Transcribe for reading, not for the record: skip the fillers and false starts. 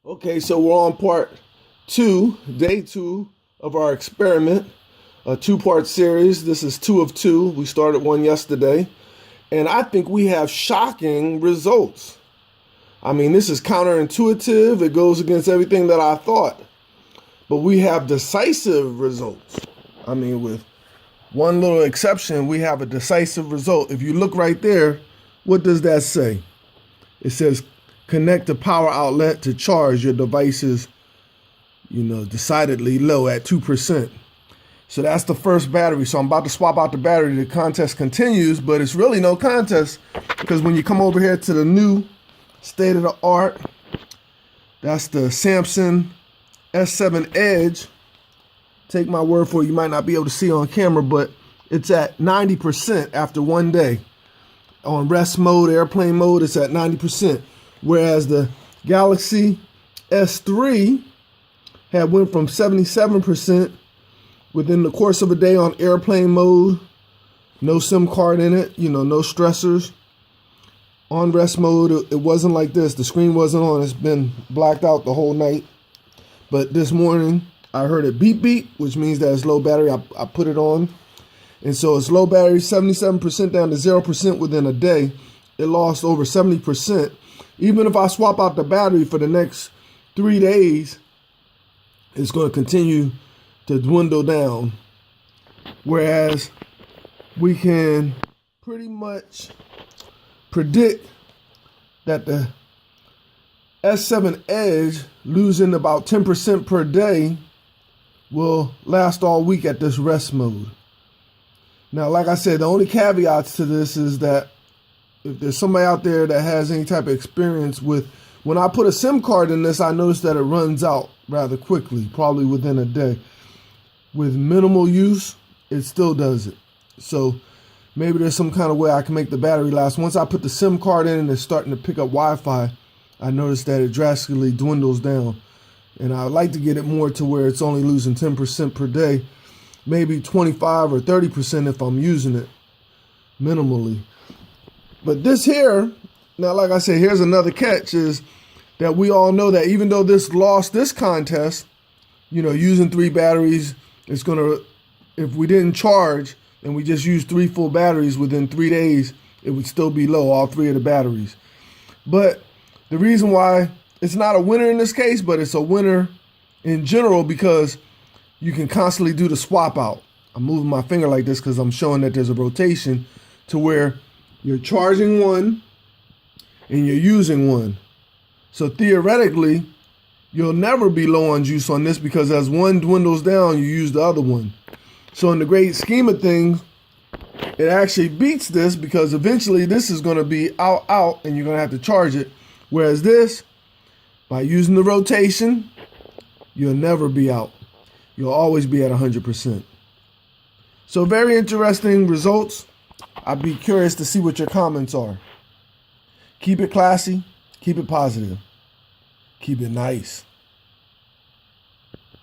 Okay, so we're on part two, day two of our experiment, a two-part series. This is two of two. We started one yesterday, and I think we have shocking results. I mean, this is counterintuitive. It goes against everything that I thought, but we have decisive results. I mean, with one little exception, we have a decisive result. If you look right there, what does that say? It says connect the power outlet to charge your devices, decidedly low at 2%. So that's the first battery. So I'm about to swap out the battery. The contest continues, but it's really no contest because when you come over here to the new state of the art, that's the Samsung S7 Edge. Take my word for it, you might not be able to see on camera, but it's at 90% after one day. On rest mode, airplane mode, it's at 90%. Whereas the Galaxy S3 had went from 77% within the course of a day on airplane mode, no SIM card in it, no stressors. On rest mode, it wasn't like this. The screen wasn't on. It's been blacked out the whole night. But this morning, I heard it beep beep, which means that it's low battery. I put it on. And so it's low battery, 77% down to 0% within a day. It lost over 70%. Even if I swap out the battery for the next 3 days, it's going to continue to dwindle down. Whereas we can pretty much predict that the S7 Edge losing about 10% per day will last all week at this rest mode. Now, like I said, the only caveats to this is that if there's somebody out there that has any type of experience with, when I put a SIM card in this, I noticed that it runs out rather quickly, probably within a day. With minimal use, it still does it. So maybe there's some kind of way I can make the battery last. Once I put the SIM card in and it's starting to pick up Wi-Fi, I noticed that it drastically dwindles down. And I'd like to get it more to where it's only losing 10% per day, maybe 25 or 30% if I'm using it minimally. But this here, now like I said, here's another catch, is that we all know that even though this lost this contest, using 3 batteries, it's going to, if we didn't charge and we just used 3 full batteries within 3 days, it would still be low, all 3 of the batteries. But the reason why it's not a winner in this case, but it's a winner in general because you can constantly do the swap out. I'm moving my finger like this because I'm showing that there's a rotation to where you're charging one and you're using one. So theoretically, you'll never be low on juice on this because as one dwindles down, you use the other one. So in the great scheme of things, it actually beats this because eventually this is going to be out, and you're going to have to charge it. Whereas this, by using the rotation, you'll never be out. You'll always be at 100%. So very interesting results. I'd be curious to see what your comments are. Keep it classy, keep it positive, keep it nice.